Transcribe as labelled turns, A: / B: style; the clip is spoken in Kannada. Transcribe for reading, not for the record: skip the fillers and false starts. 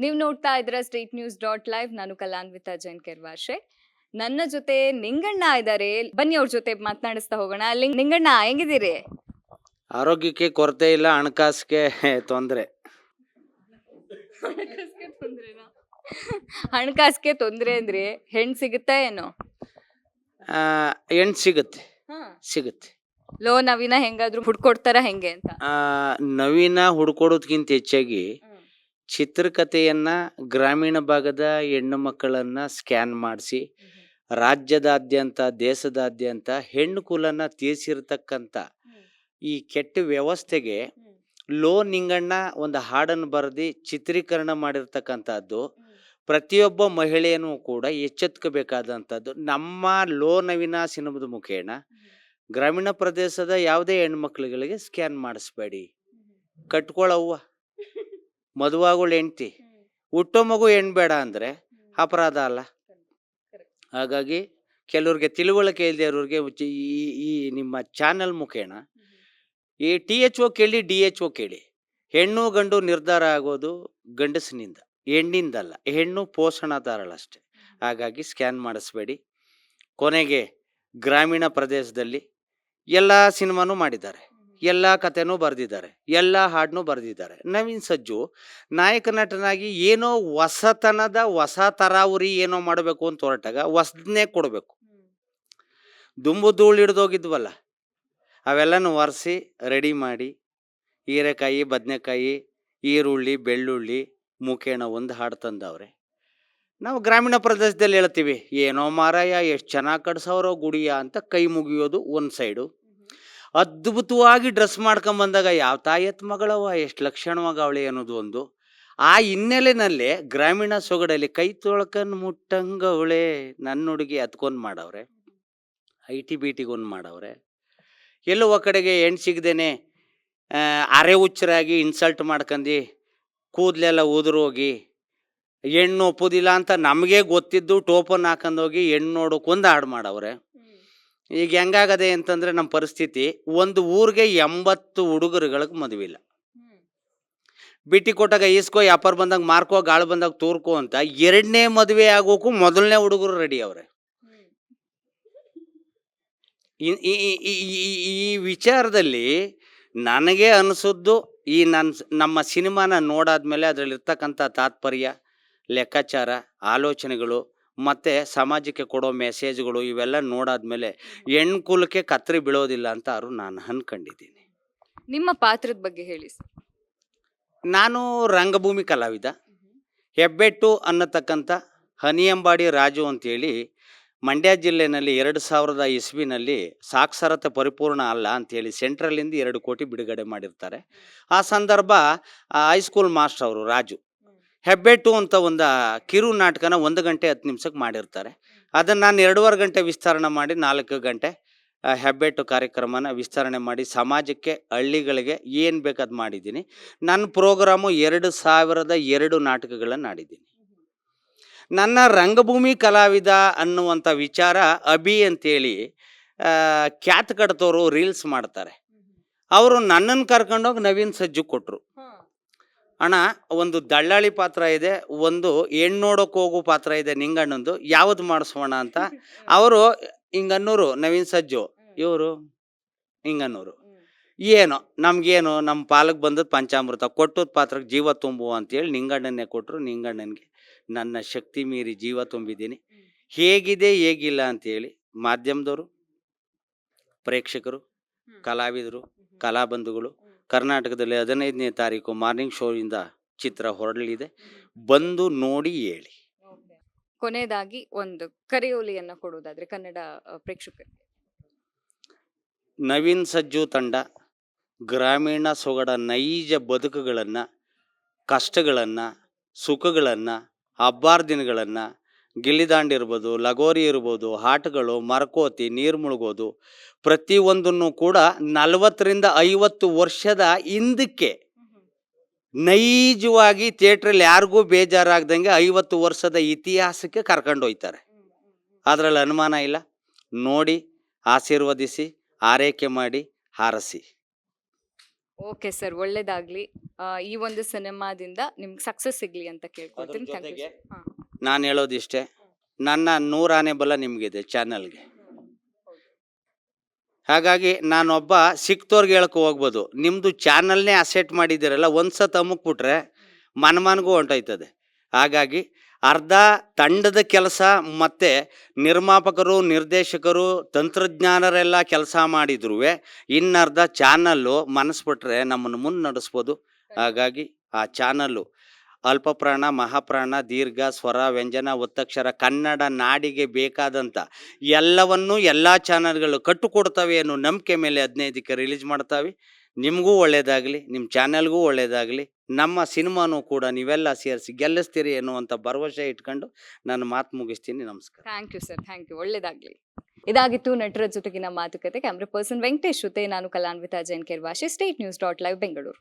A: ನೀವು ನೋಡ್ತಾ ಇದ್ರ ಸ್ಟ್ರೀಟ್ ನ್ಯೂಸ್ ಡಾಟ್ ಲೈವ್. ನಾನು ಕಲಾನ್ವಿತಾ ಜೈನ್ ಕೆರ್ವಾಶೆ. ನನ್ನ ಜೊತೆ ನಿಂಗಣ್ಣ ಇದ್ದಾರೆ. ಬನ್ನಿ ಅವ್ರ ಜೊತೆ ಮಾತನಾಡಿಸ್ತಾ ಹೋಗೋಣ. ನಿಂಗಣ್ಣ ಹೆಂಗಿದ್ದೀರಿ?
B: ಆರೋಗ್ಯಕ್ಕೆ ಕೊರತೆ ಇಲ್ಲ, ಹಣಕಾಸಿಗೆ ತೊಂದರೆ.
A: ಹಣಕಾಸಿಗೆ ತೊಂದ್ರೆ ಅಂದ್ರೆ ಹೆಣ್ ಸಿಗುತ್ತಾ ಏನೋ?
B: ಹೆಣ್ಣು ಸಿಗುತ್ತೆ.
A: ಲೋನ್ ಅವಿನ ಹೆಂಗಾದ್ರು ಹುಡ್ಕೊಡ್ತಾರ ಹೆಂಗೆ ಅಂತ?
B: ನವೀನ ಹುಡ್ಕೊಡೋದ್ಕಿಂತ ಹೆಚ್ಚಾಗಿ ಚಿತ್ರಕಥೆಯನ್ನ ಗ್ರಾಮೀಣ ಭಾಗದ ಹೆಣ್ಣು ಮಕ್ಕಳನ್ನ ಸ್ಕ್ಯಾನ್ ಮಾಡಿಸಿ ರಾಜ್ಯದಾದ್ಯಂತ ದೇಶದಾದ್ಯಂತ ಹೆಣ್ಣು ಕುಲನ ತೀರಿಸಿರ್ತಕ್ಕಂಥ ಈ ಕೆಟ್ಟ ವ್ಯವಸ್ಥೆಗೆ ಲೋ ನಿಂಗಣ್ಣ ಒಂದು ಹಾಡನ್ನು ಬರೆದಿ ಚಿತ್ರೀಕರಣ ಮಾಡಿರ್ತಕ್ಕಂಥದ್ದು ಪ್ರತಿಯೊಬ್ಬ ಮಹಿಳೆಯೂ ಕೂಡ ಎಚ್ಚೆತ್ಕೋಬೇಕಾದಂಥದ್ದು. ನಮ್ಮ ಲೋ ನವೀನ ಸಿನಿಮಾದ ಮುಖೇನ ಗ್ರಾಮೀಣ ಪ್ರದೇಶದ ಯಾವುದೇ ಹೆಣ್ಮಕ್ಳುಗಳಿಗೆ ಸ್ಕ್ಯಾನ್ ಮಾಡಿಸ್ಬೇಡಿ. ಕಟ್ಕೊಳ್ಳವ್ವ, ಮದುವಾಗಳು ಹೆಂಡ್ತಿ, ಹುಟ್ಟೋ ಮಗು ಹೆಣ್ಬೇಡ ಅಂದರೆ ಅಪರಾಧ ಅಲ್ಲ. ಹಾಗಾಗಿ ಕೆಲವ್ರಿಗೆ ತಿಳುವಳಿಕೆ ಇಲ್ಲದೆ ಇರೋರಿಗೆ ಈ ನಿಮ್ಮ ಚಾನಲ್ ಮುಖೇನ ಈ THO ಕೇಳಿ DHO ಕೇಳಿ. ಹೆಣ್ಣು ಗಂಡು ನಿರ್ಧಾರ ಆಗೋದು ಗಂಡಸಿನಿಂದ, ಹೆಣ್ಣಿಂದಲ್ಲ. ಹೆಣ್ಣು ಪೋಷಣಾದಾರಳಷ್ಟೆ. ಹಾಗಾಗಿ ಸ್ಕ್ಯಾನ್ ಮಾಡಿಸ್ಬೇಡಿ. ಕೊನೆಗೆ ಗ್ರಾಮೀಣ ಪ್ರದೇಶದಲ್ಲಿ ಎಲ್ಲ ಸಿನಿಮಾನೂ ಮಾಡಿದ್ದಾರೆ, ಎಲ್ಲ ಕಥೆನೂ ಬರೆದಿದ್ದಾರೆ, ಎಲ್ಲ ಹಾಡನ್ನೂ ಬರೆದಿದ್ದಾರೆ. ನವೀನ್ ಸಜ್ಜು ನಾಯಕ ನಟನಾಗಿ ಏನೋ ಹೊಸ ತರಾವರಿ ಏನೋ ಮಾಡಬೇಕು ಅಂತ ಹೊರಟಾಗ ಹೊಸದನ್ನೇ ಕೊಡಬೇಕು. ದುಂಬು ಧೂಳು ಹಿಡ್ದೋಗಿದ್ವಲ್ಲ ಅವೆಲ್ಲನೂ ಒರೆಸಿ ರೆಡಿ ಮಾಡಿ ಹೀರೆಕಾಯಿ, ಬದನೆಕಾಯಿ, ಈರುಳ್ಳಿ, ಬೆಳ್ಳುಳ್ಳಿ ಮುಖೇನ ಒಂದು ಹಾಡು ತಂದವ್ರೆ. ನಾವು ಗ್ರಾಮೀಣ ಪ್ರದೇಶದಲ್ಲಿ ಹೇಳ್ತೀವಿ, ಏನೋ ಮಾರಾಯ ಎಷ್ಟು ಚೆನ್ನಾಗಿ ಕಟ್ಸವ್ರೋ ಗುಡಿಯ ಅಂತ ಕೈ ಮುಗಿಯೋದು ಒಂದು ಸೈಡು. ಅದ್ಭುತವಾಗಿ ಡ್ರೆಸ್ ಮಾಡ್ಕೊಂಬಂದಾಗ ಯಾವ ತಾಯತ್ ಮಗಳವ ಎಷ್ಟು ಲಕ್ಷಣವಾಗ ಅವಳೆ ಅನ್ನೋದು ಒಂದು. ಆ ಹಿನ್ನೆಲೆನಲ್ಲೇ ಗ್ರಾಮೀಣ ಸೊಗಡಲ್ಲಿ ಕೈ ತೊಳ್ಕಂಡು ಮುಟ್ಟಂಗವಳೆ ನನ್ನ ಹುಡುಗಿ ಅದಕ್ಕೊಂದು ಮಾಡವ್ರೆ, IT ಒಂದು ಮಾಡವ್ರೆ. ಎಲ್ಲೋ ಕಡೆಗೆ ಹೆಣ್ಣು ಸಿಗದೇನೆ ಅರೆ ಹುಚ್ಚರಾಗಿ ಇನ್ಸಲ್ಟ್ ಮಾಡ್ಕಂಡು ಕೂದಲೆಲ್ಲ ಉದುರೋಗಿ ಹೆಣ್ಣು ಒಪ್ಪೋದಿಲ್ಲ ಅಂತ ನಮಗೆ ಗೊತ್ತಿದ್ದು ಟೋಪನ್ ಹಾಕೊಂಡೋಗಿ ಹೆಣ್ಣು ನೋಡೋಕೊಂದು ಹಾಡು ಮಾಡವ್ರೆ. ಈಗ ಹೆಂಗಾಗದೆ ಅಂತಂದರೆ ನಮ್ಮ ಪರಿಸ್ಥಿತಿ, ಒಂದು ಊರಿಗೆ 80 ಹುಡುಗರುಗಳಿಗೆ ಮದುವೆ ಇಲ್ಲ. ಬಿಟ್ಟಿ ಕೊಟ್ಟಾಗ ಈಸ್ಕೋ, ವ್ಯಾಪಾರ ಬಂದಾಗ ಮಾರ್ಕೋ, ಗಾಳು ಬಂದಾಗ ತೂರ್ಕೋ ಅಂತ 2ನೇ ಮದುವೆ ಆಗೋಕ್ಕೂ ಮೊದಲನೇ ಹುಡುಗರು ರೆಡಿ ಅವ್ರೆ. ಈ ವಿಚಾರದಲ್ಲಿ ನನಗೆ ಅನಿಸಿದ್ದು, ಈ ನಮ್ಮ ಸಿನಿಮಾನ ನೋಡಾದ್ಮೇಲೆ ಅದರಲ್ಲಿರ್ತಕ್ಕಂಥ ತಾತ್ಪರ್ಯ, ಲೆಕ್ಕಾಚಾರ, ಆಲೋಚನೆಗಳು ಮತ್ತು ಸಮಾಜಕ್ಕೆ ಕೊಡೋ ಮೆಸೇಜ್ಗಳು ಇವೆಲ್ಲ ನೋಡಾದ್ಮೇಲೆ ಹೆಣ್ಣು ಕುಲಕ್ಕೆ ಕತ್ತರಿ ಬೀಳೋದಿಲ್ಲ ಅಂತ ನಾನು ಅನ್ಕೊಂಡಿದ್ದೀನಿ.
A: ನಿಮ್ಮ ಪಾತ್ರದ ಬಗ್ಗೆ ಹೇಳಿ ಸರ್.
B: ನಾನು ರಂಗಭೂಮಿ ಕಲಾವಿದ. ಹೆಬ್ಬೆಟ್ಟು ಅನ್ನತಕ್ಕಂಥ ಹನಿಯಂಬಾಡಿ ರಾಜು ಅಂತೇಳಿ ಮಂಡ್ಯ ಜಿಲ್ಲೆಯಲ್ಲಿ 2000 ಇಸ್ವಿನಲ್ಲಿ ಸಾಕ್ಷರತೆ ಪರಿಪೂರ್ಣ ಅಲ್ಲ ಅಂಥೇಳಿ ಸೆಂಟ್ರಲಿಂದ 2 ಕೋಟಿ ಬಿಡುಗಡೆ ಮಾಡಿರ್ತಾರೆ. ಆ ಸಂದರ್ಭ ಹೈಸ್ಕೂಲ್ ಮಾಸ್ಟರ್ ಅವರು ರಾಜು ಹೆಬ್ಬೆಟ್ಟು ಅಂತ ಒಂದು ಕಿರು ನಾಟಕನ 1 ಗಂಟೆ 10 ನಿಮಿಷಕ್ಕೆ ಮಾಡಿರ್ತಾರೆ. ಅದನ್ನು ನಾನು 2.5 ಗಂಟೆ ವಿಸ್ತರಣೆ ಮಾಡಿ 4 ಗಂಟೆ ಹೆಬ್ಬೆಟ್ಟು ಕಾರ್ಯಕ್ರಮನ ವಿಸ್ತರಣೆ ಮಾಡಿ ಸಮಾಜಕ್ಕೆ, ಹಳ್ಳಿಗಳಿಗೆ ಏನು ಬೇಕಾದ್ ಮಾಡಿದ್ದೀನಿ. ನನ್ನ ಪ್ರೋಗ್ರಾಮು 2002 ನಾಟಕಗಳನ್ನು ಆಡಿದ್ದೀನಿ. ನನ್ನ ರಂಗಭೂಮಿ ಕಲಾವಿದ ಅನ್ನುವಂಥ ವಿಚಾರ ಅಭಿ ಅಂತೇಳಿ ಖ್ಯಾತ ಕಡ್ತವರು ರೀಲ್ಸ್ ಮಾಡ್ತಾರೆ. ಅವರು ನನ್ನನ್ನು ಕರ್ಕೊಂಡೋಗಿ ನವೀನ್ ಸಜ್ಜು ಕೊಟ್ಟರು. ಅಣ್ಣ, ಒಂದು ದಳ್ಳಾಳಿ ಪಾತ್ರ ಇದೆ, ಒಂದು ಹೆಣ್ಣು ನೋಡೋಕೆ ಹೋಗೋ ಪಾತ್ರ ಇದೆ ನಿಂಗಣ್ಣಂದು, ಯಾವ್ದು ಮಾಡಿಸೋಣ ಅಂತ. ಅವರು ಹಿಂಗನ್ನೂರು ನವೀನ್ ಸಜ್ಜು, ಇವರು ಹಿಂಗನ್ನೂರು. ಏನೋ ನಮಗೇನು ನಮ್ಮ ಪಾಲಕ್ಕೆ ಬಂದದ್ದು ಪಂಚಾಮೃತ, ಕೊಟ್ಟದ ಪಾತ್ರಕ್ಕೆ ಜೀವ ತುಂಬುವ ಅಂತೇಳಿ ನಿಂಗಣ್ಣನ್ನೇ ಕೊಟ್ಟರು. ನಿಂಗಣ್ಣನಿಗೆ ನನ್ನ ಶಕ್ತಿ ಮೀರಿ ಜೀವ ತುಂಬಿದ್ದೀನಿ. ಹೇಗಿದೆ ಹೇಗಿಲ್ಲ ಅಂತೇಳಿ ಮಾಧ್ಯಮದವರು, ಪ್ರೇಕ್ಷಕರು, ಕಲಾವಿದರು, ಕಲಾಬಂಧುಗಳು, ಕರ್ನಾಟಕದಲ್ಲಿ 15ನೇ ತಾರೀಕು ಮಾರ್ನಿಂಗ್ ಶೋಯಿಂದ ಚಿತ್ರ ಹೊರಡಲಿದೆ. ಬಂದು ನೋಡಿ ಹೇಳಿ.
A: ಕೊನೆಯದಾಗಿ ಒಂದು ಕರೆಯೋಲಿಯನ್ನು ಕೊಡುವುದಾದ್ರೆ ಕನ್ನಡ ಪ್ರೇಕ್ಷಕರಿಗೆ.
B: ನವೀನ್ ಸಜ್ಜು ತಂಡ ಗ್ರಾಮೀಣ ಸೊಗಡ ನೈಜ ಬದುಕುಗಳನ್ನು, ಕಷ್ಟಗಳನ್ನು, ಸುಖಗಳನ್ನು, ಹಬ್ಬಾರ್ ದಿನಗಳನ್ನು, ಗಿಲ್ಲಿದಾಂಡು ಇರ್ಬೋದು, ಲಗೋರಿ ಇರ್ಬೋದು, ಆಟಗಳು, ಮರಕೋತಿ, ನೀರು ಮುಳುಗೋದು, ಪ್ರತಿಯೊಂದನ್ನು ಕೂಡ 40 ರಿಂದ 50 ವರ್ಷದ ಹಿಂದಕ್ಕೆ ನೈಜವಾಗಿ ಥಿಯೇಟ್ರಲ್ಲಿ ಯಾರಿಗೂ ಬೇಜಾರಾಗ್ದಂಗೆ 50 ವರ್ಷದ ಇತಿಹಾಸಕ್ಕೆ ಕರ್ಕೊಂಡು ಹೋಗ್ತಾರೆ. ಅದರಲ್ಲಿ ಅನುಮಾನ ಇಲ್ಲ. ನೋಡಿ, ಆಶೀರ್ವದಿಸಿ, ಆರೈಕೆ ಮಾಡಿ, ಹಾರಸಿ.
A: ಓಕೆ ಸರ್, ಒಳ್ಳೇದಾಗ್ಲಿ. ಈ ಒಂದು ಸಿನಿಮಾದಿಂದ ನಿಮ್ಗೆ ಸಕ್ಸಸ್ ಸಿಗ್ಲಿ ಅಂತ ಕೇಳ್ಕೊಳ್ತೀನಿ. Thank you.
B: ನಾನು ಹೇಳೋದಿಷ್ಟೇ, ನನ್ನ 100 ಆನೆ ಬಲ ನಿಮಗಿದೆ ಚಾನಲ್ಗೆ. ಹಾಗಾಗಿ ನಾನೊಬ್ಬ ಸಿಕ್ತೋರ್ಗೆ ಹೇಳಕ್ಕೆ ಹೋಗ್ಬೋದು, ನಿಮ್ಮದು ಚಾನಲ್ನೇ ಅಸೆಟ್ ಮಾಡಿದ್ದೀರಲ್ಲ, ಒಂದು ಸತ ಅಮ್ಮಕ್ಬಿಟ್ರೆ ಮನ್ಮನ್ಗೂ ಹೊಂಟೋಯ್ತದೆ. ಹಾಗಾಗಿ ಅರ್ಧ ತಂಡದ ಕೆಲಸ ಮತ್ತು ನಿರ್ಮಾಪಕರು, ನಿರ್ದೇಶಕರು, ತಂತ್ರಜ್ಞಾನರೆಲ್ಲ ಕೆಲಸ ಮಾಡಿದ್ರು ಇನ್ನರ್ಧ ಚಾನಲ್ಲು ಮನಸ್ಬಿಟ್ರೆ ನಮ್ಮನ್ನು ಮುಂದೆ ನಡೆಸ್ಬೋದು. ಹಾಗಾಗಿ ಆ ಚಾನಲ್ಲು ಅಲ್ಪಪ್ರಾಣ, ಮಹಾಪ್ರಾಣ, ದೀರ್ಘ, ಸ್ವರ, ವ್ಯಂಜನ, ಒತ್ತಕ್ಷರ, ಕನ್ನಡ ನಾಡಿಗೆ ಬೇಕಾದಂಥ ಎಲ್ಲವನ್ನು ಎಲ್ಲ ಚಾನಲ್ಗಳು ಕಟ್ಟುಕೊಡ್ತವೆ ಅನ್ನೋ ನಂಬಿಕೆ ಮೇಲೆ 15ಕ್ಕೆ ರಿಲೀಸ್ ಮಾಡ್ತಾವೆ. ನಿಮಗೂ ಒಳ್ಳೇದಾಗಲಿ, ನಿಮ್ಮ ಚಾನಲ್ಗೂ ಒಳ್ಳೇದಾಗಲಿ, ನಮ್ಮ ಸಿನಿಮಾನೂ ಕೂಡ ನೀವೆಲ್ಲ ಸೇರಿಸಿ ಗೆಲ್ಲಿಸ್ತೀರಿ ಅನ್ನುವಂಥ ಭರವಸೆ ಇಟ್ಕೊಂಡು ನಾನು ಮಾತು ಮುಗಿಸ್ತೀನಿ. ನಮಸ್ಕಾರ.
A: Thank you sir, thank you. ಒಳ್ಳೇದಾಗ್ಲಿ. ಇದಾಗಿತ್ತು ನಟರ ಜೊತೆಗಿನ ಮಾತುಕತೆ. ಕ್ಯಾಮ್ರಾ ಪರ್ಸನ್ ವೆಂಕಟೇಶ್ ಜೊತೆ ನಾನು ಕಲಾನ್ವಿತಾ ಜೈನ್ ಕೆರ್ವಾಶೆ. State news dot live Bengaluru.